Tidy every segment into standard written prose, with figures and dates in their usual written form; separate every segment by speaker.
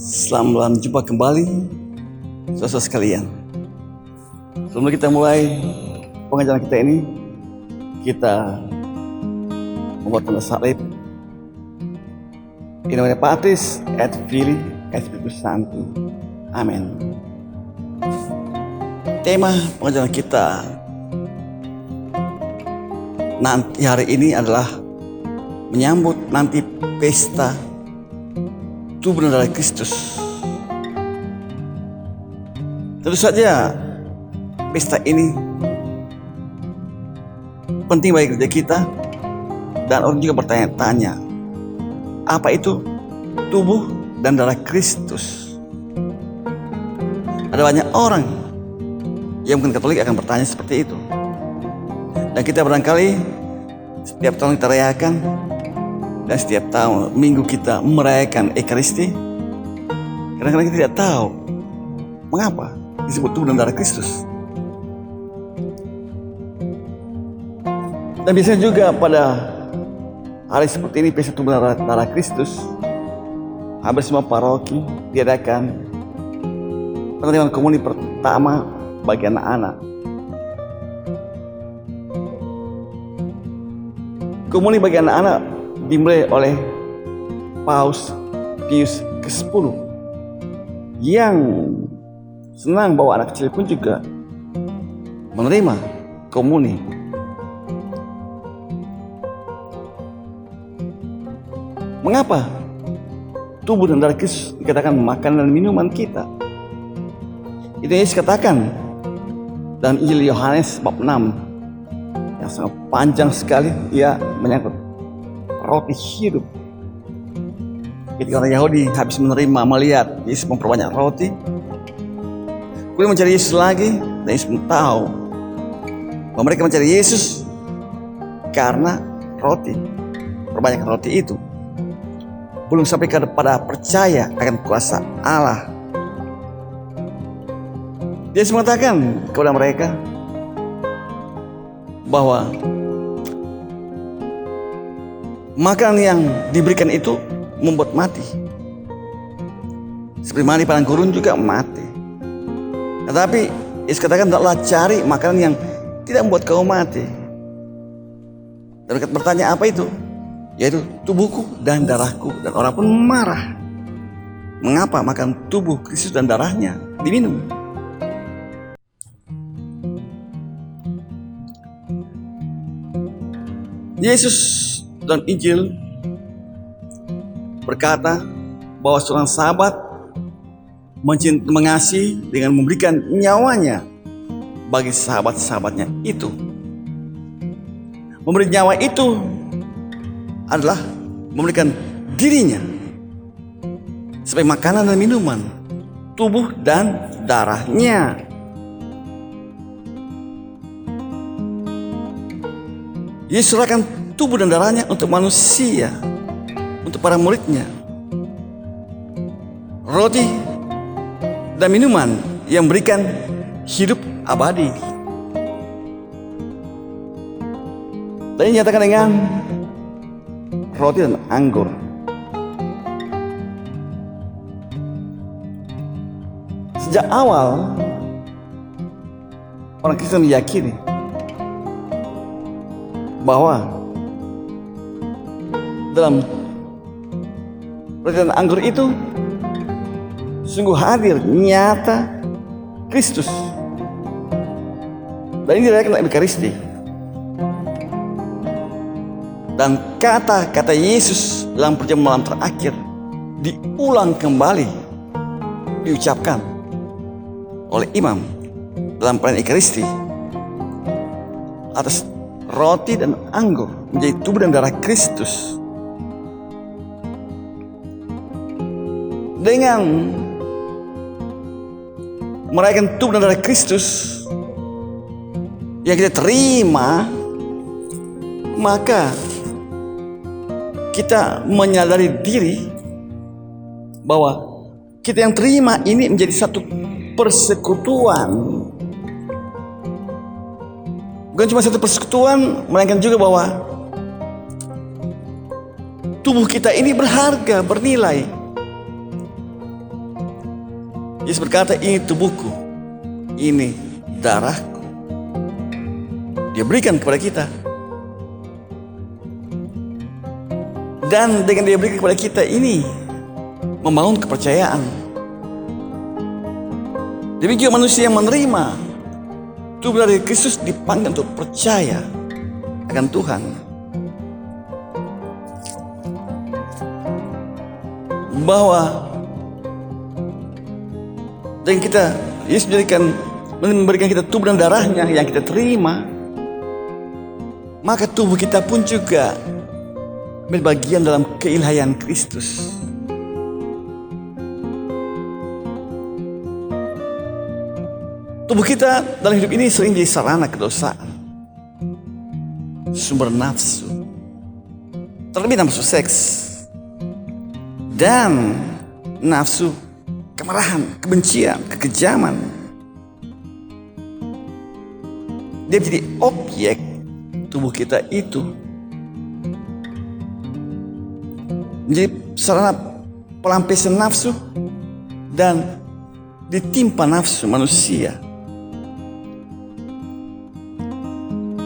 Speaker 1: Selamat jumpa kembali, saudara sekalian. Sebelum kita mulai pengajaran kita ini, kita membuat tanda salib. In nomine Patris et Filii et Spiritus Sancti. Amin. Tema pengajaran kita nanti hari ini adalah menyambut nanti pesta tubuh dan darah Kristus. Tentu saja pesta ini penting bagi gereja kita, dan orang juga bertanya-tanya, apa itu tubuh dan darah Kristus? Ada banyak orang yang mungkin Katolik akan bertanya seperti itu, dan kita barangkali setiap tahun kita rayakan, dan setiap tahun minggu kita merayakan Ekaristi. Kadang-kadang kita tidak tahu mengapa disebut tubuh dan darah Kristus. Dan biasanya juga pada hari seperti ini, pesta tubuh dan darah Kristus, hampir semua paroki diadakan penerimaan komuni pertama bagi anak-anak. Komuni bagi anak-anak dimulai oleh Paus Pius ke-10 yang senang bahwa anak kecil pun juga menerima komuni. Mengapa tubuh dan darah Kristus dikatakan makanan dan minuman kita? Itu Yesus katakan dalam Injil Yohanes bab 6 yang sangat panjang sekali. Ia menyangkut roti hidup. Ketika orang Yahudi habis melihat Yesus memperbanyak roti, kemudian mencari Yesus lagi, dan Yesus pun tahu bahwa mereka mencari Yesus karena roti, perbanyak roti itu. Belum sampai kepada percaya akan kuasa Allah. Yesus mengatakan kepada mereka bahwa makanan yang diberikan itu membuat mati. Seperti mani padang gurun juga mati. Tetapi Yesus katakan, tidaklah cari makanan yang tidak membuat kau mati. Dan mereka bertanya, apa itu? Yaitu tubuhku dan darahku. Dan orang pun marah. Mengapa makan tubuh Kristus dan darahnya diminum? Yesus dan Injil berkata bahwa seorang sahabat mengasihi dengan memberikan nyawanya bagi sahabat-sahabatnya itu. Memberi nyawa itu adalah memberikan dirinya sebagai makanan dan minuman, tubuh dan darahnya. Yesus serahkan tubuh dan darahnya untuk manusia, untuk para muridnya. Roti dan minuman yang memberikan hidup abadi. Dan ini nyatakan dengan roti dan anggur. Sejak awal orang Kristen meyakini bahwa dalam roti dan anggur itu sungguh hadir nyata Kristus. Dan ini dirayakan dalam Ekaristi. Dan kata-kata Yesus dalam perjamuan malam terakhir diulang kembali, diucapkan oleh imam dalam perayaan Ekaristi atas roti dan anggur menjadi tubuh dan darah Kristus. Dengan merayakan tubuh dan darah Kristus yang kita terima, maka kita menyadari diri bahwa kita yang terima ini menjadi satu persekutuan. Bukan cuma satu persekutuan, melainkan juga bahwa tubuh kita ini berharga, bernilai. Yesus berkata, ini tubuhku, ini darahku. Dia berikan kepada kita. Dan dengan dia berikan kepada kita ini membangun kepercayaan. Demikian manusia yang menerima tubuh dari Kristus dipanggil untuk percaya akan Tuhan. Bahwa dan kita, Yesus memberikan kita tubuh dan darahnya yang kita terima, maka tubuh kita pun juga berbagian dalam keilahian Kristus. Tubuh kita dalam hidup ini sering jadi sarana kedosaan, sumber nafsu, terlebih nafsu seks dan nafsu kemarahan, kebencian, kekejaman. Dia menjadi objek tubuh kita itu, menjadi sarana pelampiasan nafsu dan ditimpa nafsu manusia.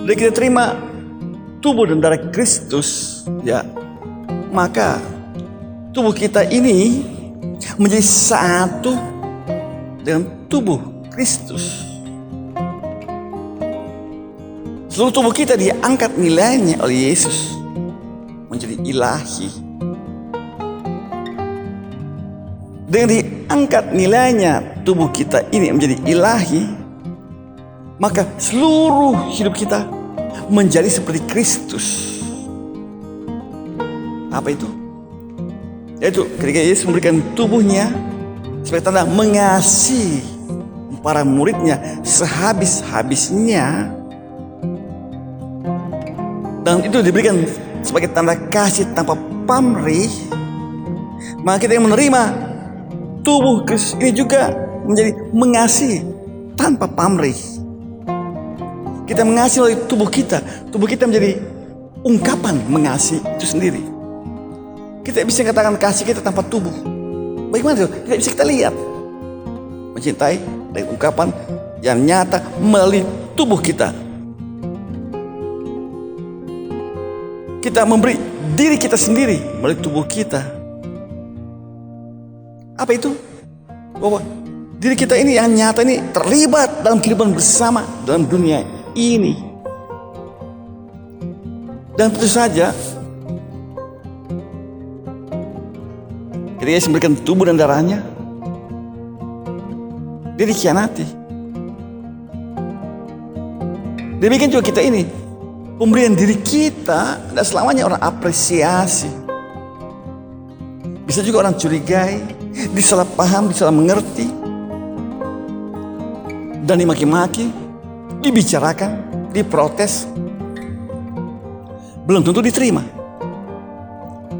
Speaker 1: Dan kita terima tubuh dan darah Kristus, ya, maka tubuh kita ini menjadi satu dengan tubuh Kristus. Seluruh tubuh kita diangkat nilainya oleh Yesus menjadi ilahi. Dengan diangkat nilainya tubuh kita ini menjadi ilahi, maka seluruh hidup kita menjadi seperti Kristus. Apa itu? Yaitu ketika Yesus memberikan tubuhnya sebagai tanda mengasihi para muridnya sehabis-habisnya, dan itu diberikan sebagai tanda kasih tanpa pamrih, maka kita yang menerima tubuh Kristus ini juga menjadi mengasihi tanpa pamrih. Kita mengasihi oleh tubuh kita menjadi ungkapan mengasihi itu sendiri. Kita bisa katakan kasih kita tanpa tubuh. Bagaimana itu? Tidak bisa kita lihat. Mencintai dari ungkapan yang nyata melalui tubuh kita. Kita memberi diri kita sendiri melalui tubuh kita. Apa itu? Bahwa diri kita ini yang nyata ini terlibat dalam kehidupan bersama dalam dunia ini. Dan tentu saja ketika Yesus memberikan tubuh dan darahnya, dia dikhianati. Demikian juga kita ini, pemberian diri kita tidak selamanya orang apresiasi. Bisa juga orang curigai, disalah paham, disalah mengerti, dan dimaki-maki, dibicarakan, diprotes, belum tentu diterima.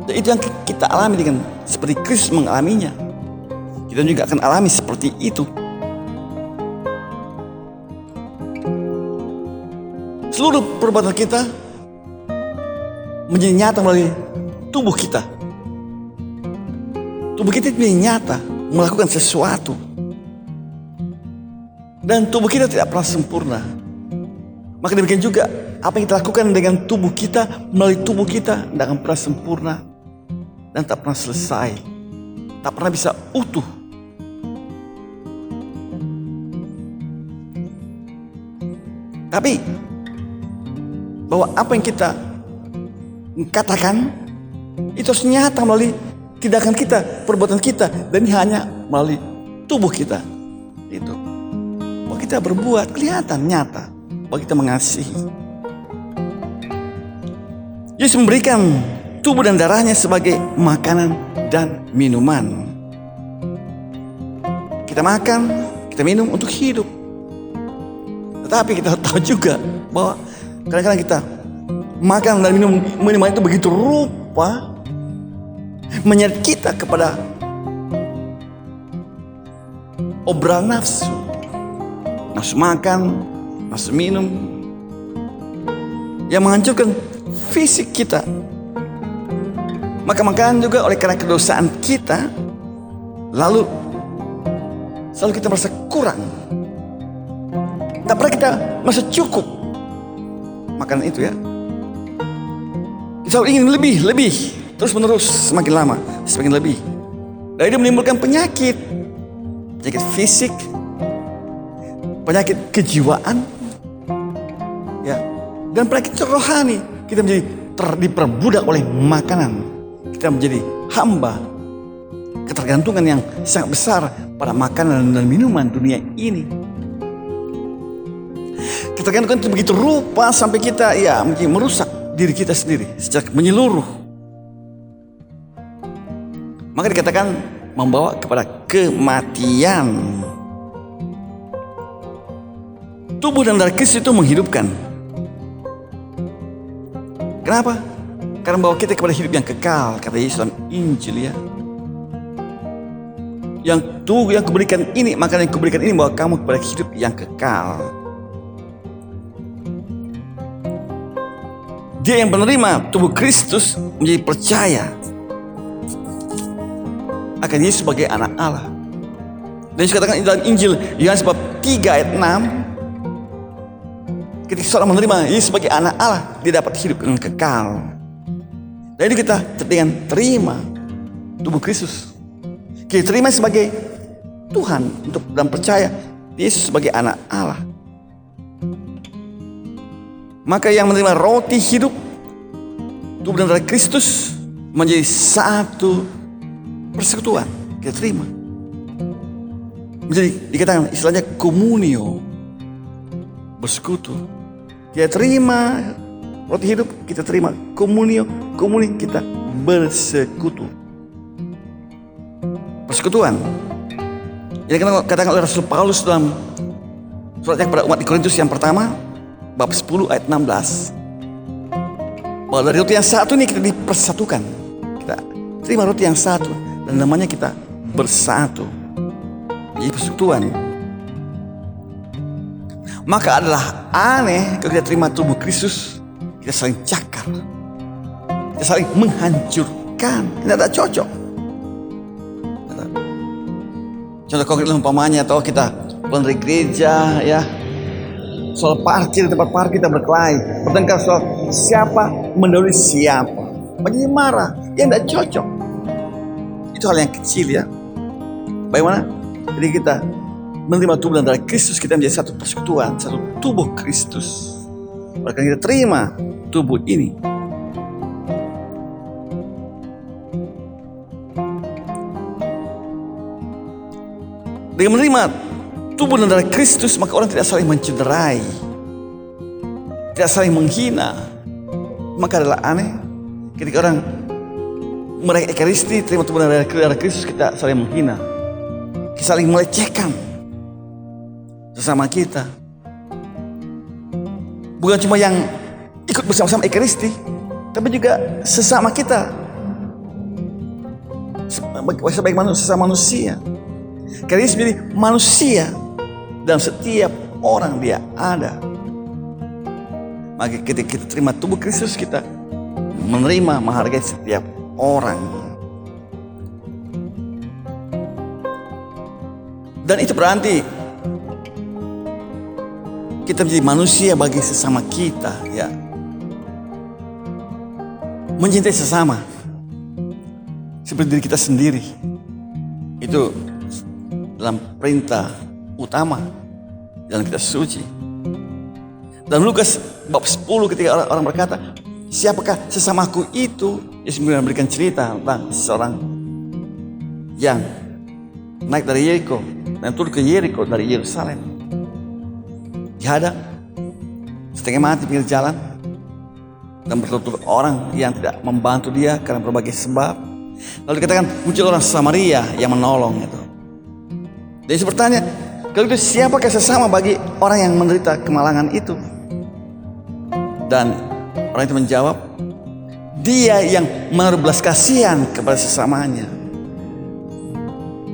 Speaker 1: Dan itu yang kita alami dengan seperti Kristus mengalaminya. Kita juga akan alami seperti itu. Seluruh perbuatan kita menjadi nyata melalui tubuh kita. Tubuh kita menjadi nyata melakukan sesuatu. Dan tubuh kita tidak pernah sempurna. Maka demikian juga apa yang kita lakukan dengan tubuh kita, melalui tubuh kita tidak akan pernah sempurna dan tak pernah selesai, tak pernah bisa utuh. Tapi bahwa apa yang kita katakan itu harus nyata melalui tindakan kita, perbuatan kita, dan ini hanya melalui tubuh kita. Itu bahwa kita berbuat kelihatan nyata bahwa kita mengasihi. Yesus memberikan tubuh dan darahnya sebagai makanan dan minuman. Kita makan, kita minum untuk hidup. Tetapi kita tahu juga bahwa kadang-kadang kita makan dan minum minuman itu begitu rupa menyeret kita kepada obral nafsu. Nafsu makan, nafsu minum yang menghancurkan fisik kita. Maka makanan juga oleh karena kedosaan kita lalu selalu kita merasa kurang. Tak pernah kita merasa cukup makanan itu ya. Kita selalu ingin lebih, terus menerus, semakin lama, semakin lebih. Dan itu menimbulkan penyakit fisik, penyakit kejiwaan, ya, dan penyakit rohani. Kita menjadi diperbudak oleh makanan. Kita menjadi hamba ketergantungan yang sangat besar pada makanan dan minuman dunia ini. Ketergantungan itu begitu rupa sampai kita mungkin merusak diri kita sendiri secara menyeluruh. Maka dikatakan membawa kepada kematian. Tubuh dan darah Kristus itu menghidupkan. Kenapa? Karena membawa kita kepada hidup yang kekal, kata Yesus dalam Injil ya. Yang kuberikan ini, makanan yang kuberikan ini membawa kamu kepada hidup yang kekal. Dia yang menerima tubuh Kristus menjadi percaya akan Yesus sebagai anak Allah. Dan Yesus katakan dalam Injil Yohanes bab 3 ayat 6, ketika seorang menerima Yesus sebagai anak Allah, dia dapat hidup yang kekal. Dan itu kita dengan terima tubuh Kristus, kita terima sebagai Tuhan untuk dan percaya Yesus sebagai anak Allah. Maka yang menerima roti hidup, tubuh dan darah Kristus menjadi satu persekutuan. Kita terima. Menjadi dikatakan istilahnya komunio, bersekutu. Kita terima roti hidup, kita terima komunio, kita bersekutu. Persekutuan. Jadi katakan oleh Rasul Paulus dalam suratnya kepada umat di Korintus yang pertama, bab 10 ayat 16. Bahwa dari roti yang satu ini kita dipersatukan. Kita terima roti yang satu dan namanya kita bersatu. Jadi persekutuan. Maka adalah aneh kalau kita terima tubuh Kristus, kita saling cakar, kita saling menghancurkan. Tidak ada cocok. Contoh konkret umpamanya, atau kita pulang dari gereja ya, soal parkir, tempat parkir kita berkelahi, bertengkar soal siapa mendahului siapa, menjadi marah, ya tidak cocok. Itu hal yang kecil ya. Bagaimana? Jadi kita menerima tubuh dan darah Kristus, kita menjadi satu persekutuan, satu tubuh Kristus. Oleh karena kita terima tubuh ini, dengan menerima tubuh dan darah Kristus, maka orang tidak saling mencederai, tidak saling menghina. Maka adalah aneh ketika orang meraih Ekaristi, terima tubuh dan darah Kristus, kita saling menghina, kita saling melecehkan sesama kita. Bukan cuma yang ikut bersama-sama Ekaristi, tapi juga sesama kita, sebagai sesama manusia. Karena Yesus menjadi manusia dan setiap orang dia ada. Maka ketika kita terima tubuh Kristus, kita menerima, menghargai setiap orang. Dan itu berarti kita menjadi manusia bagi sesama kita ya. Mencintai sesama seperti diri kita sendiri. Itu dalam perintah utama dalam kitab suci. Dalam Lukas bab 10 ketika orang berkata, siapakah sesamaku itu? Yesus memberikan cerita tentang seorang yang naik dari Yeriko dan turun ke Yeriko dari Yerusalem. Dihadap setengah mati pinggir jalan dan bertutur orang yang tidak membantu dia karena berbagai sebab. Lalu dikatakan muncul orang Samaria yang menolong itu. Dan Yesus bertanya, kalau itu siapakah sesama bagi orang yang menderita kemalangan itu? Dan orang itu menjawab, dia yang menaruh belas kasihan kepada sesamanya.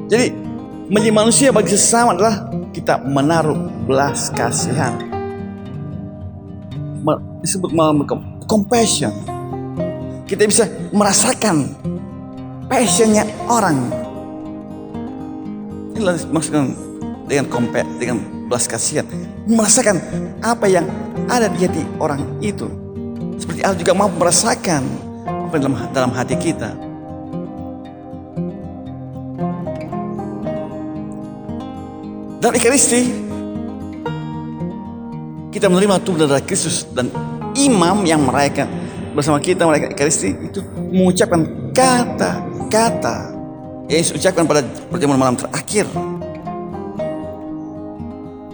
Speaker 1: Jadi menjadi manusia bagi sesama adalah kita menaruh belas kasihan. Disebut compassion. Kita bisa merasakan passionnya orang. Inilah maksudnya dengan dengan belas kasihan, merasakan apa yang ada di hati orang itu. Seperti Allah juga mau merasakan apa dalam hati kita. Dalam Ekaristi kita menerima tubuh dan darah Kristus, dan imam yang merayakan bersama kita merayakan Ekaristi itu mengucapkan kata-kata yang Yesus ucapkan pada perjamuan malam terakhir.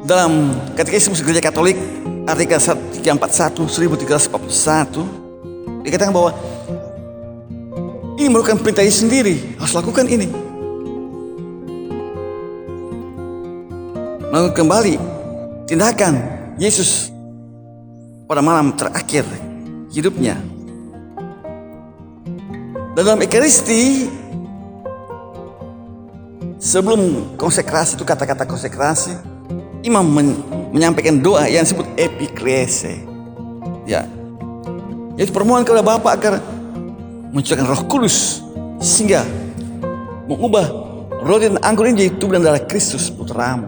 Speaker 1: Dalam Katekismus Gereja Katolik artikel 1341 dikatakan bahwa ini merupakan perintah Yesus sendiri, harus lakukan ini. Melakukan kembali tindakan Yesus pada malam terakhir hidupnya. Dan dalam Ekaristi, sebelum konsekrasi, itu kata-kata konsekrasi, imam menyampaikan doa yang disebut epiklese. Ya, yaitu permohonan kepada Bapa agar mencurahkan Roh Kudus sehingga mengubah roti dan anggur ini jadi tubuh dan darah Kristus Putramu.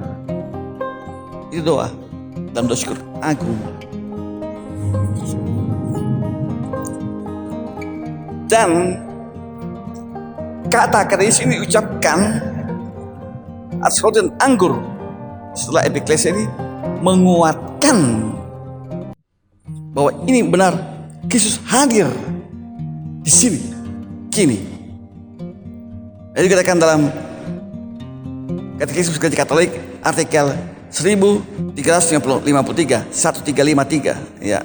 Speaker 1: Itu doa dalam doa syukur agung. Dan kata-kata Yesus ini diucapkan atas roti dan anggur setelah epiklese ini menguatkan bahwa ini benar Kristus hadir di sini kini. Jadi dikatakan dalam Katekismus Gereja Katolik artikel 1353 ya.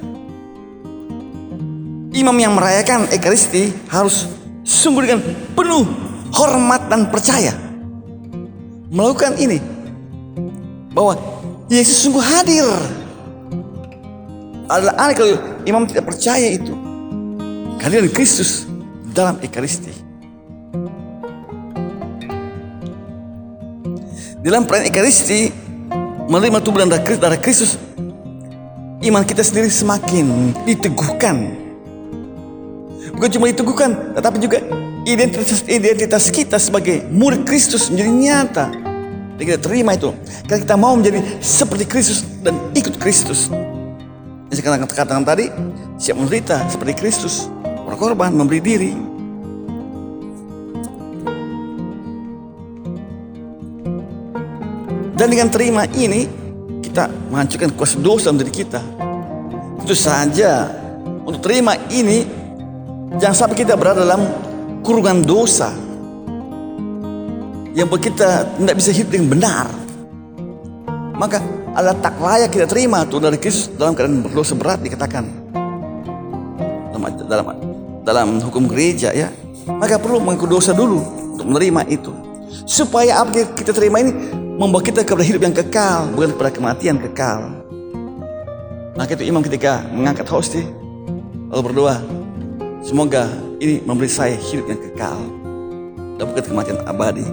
Speaker 1: Imam yang merayakan Ekaristi harus sungguh dengan penuh hormat dan percaya melakukan ini, bahwa Yesus sungguh hadir. Adalah aneh kalau imam tidak percaya itu kehadiran Kristus dalam Ekaristi. Dalam perayaan Ekaristi menerima tubuh dan darah Kristus, iman kita sendiri semakin diteguhkan. Bukan cuma diteguhkan, tetapi juga identitas kita sebagai murid Kristus menjadi nyata. Dan kita terima itu karena kita mau menjadi seperti Kristus dan ikut Kristus. Yang saya katakan tadi, siap menderita seperti Kristus, berkorban, memberi diri. Dan dengan terima ini kita menghancurkan kuasa dosa dalam diri kita. Itu saja. Untuk terima ini, jangan sampai kita berada dalam kurungan dosa yang buat kita tidak bisa hidup dengan benar. Maka adalah tak layak kita terima Tuhan dari Kristus dalam keadaan berdosa berat, dikatakan dalam hukum gereja ya. Maka perlu mengaku dosa dulu untuk menerima itu, supaya apa kita terima ini membawa kita kepada hidup yang kekal, bukan kepada kematian kekal. Maka itu imam ketika mengangkat hosti lalu berdoa, semoga ini memberi saya hidup yang kekal dan bukan kematian abadi.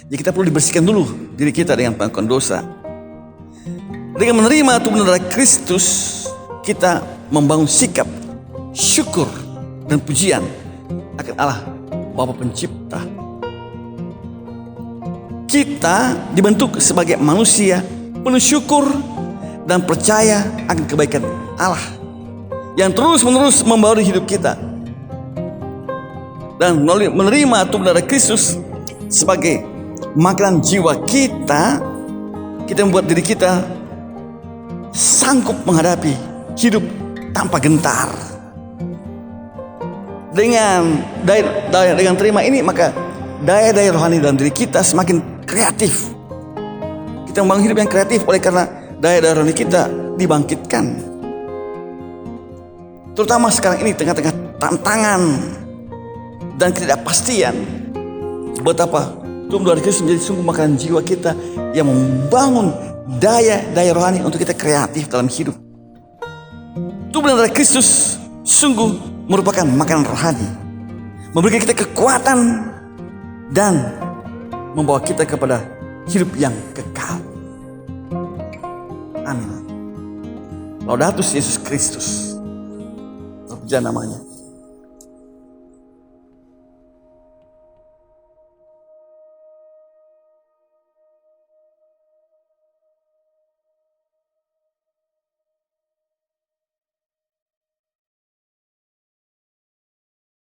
Speaker 1: Jadi kita perlu dibersihkan dulu diri kita dengan pengakuan dosa. Dengan menerima tubuh dan darah Kristus, kita membangun sikap syukur dan pujian akan Allah Bapa Pencipta. Kita dibentuk sebagai manusia penuh syukur dan percaya akan kebaikan Allah yang terus-menerus membaharui hidup kita. Dan menerima tubuh darah Kristus sebagai makanan jiwa kita, kita membuat diri kita sanggup menghadapi hidup tanpa gentar. Dengan terima ini, maka daya-daya rohani dalam diri kita semakin kreatif. Kita membangun hidup yang kreatif oleh karena daya-daya rohani kita dibangkitkan. Terutama sekarang ini tengah-tengah tantangan dan ketidakpastian, betapa tubuh darah Kristus menjadi sungguh makanan jiwa kita yang membangun daya-daya rohani untuk kita kreatif dalam hidup. Tubuh darah Kristus sungguh merupakan makanan rohani, memberikan kita kekuatan dan membawa kita kepada hidup yang kekal. Amin. Laudatus Yesus Kristus. Terpujilah namanya.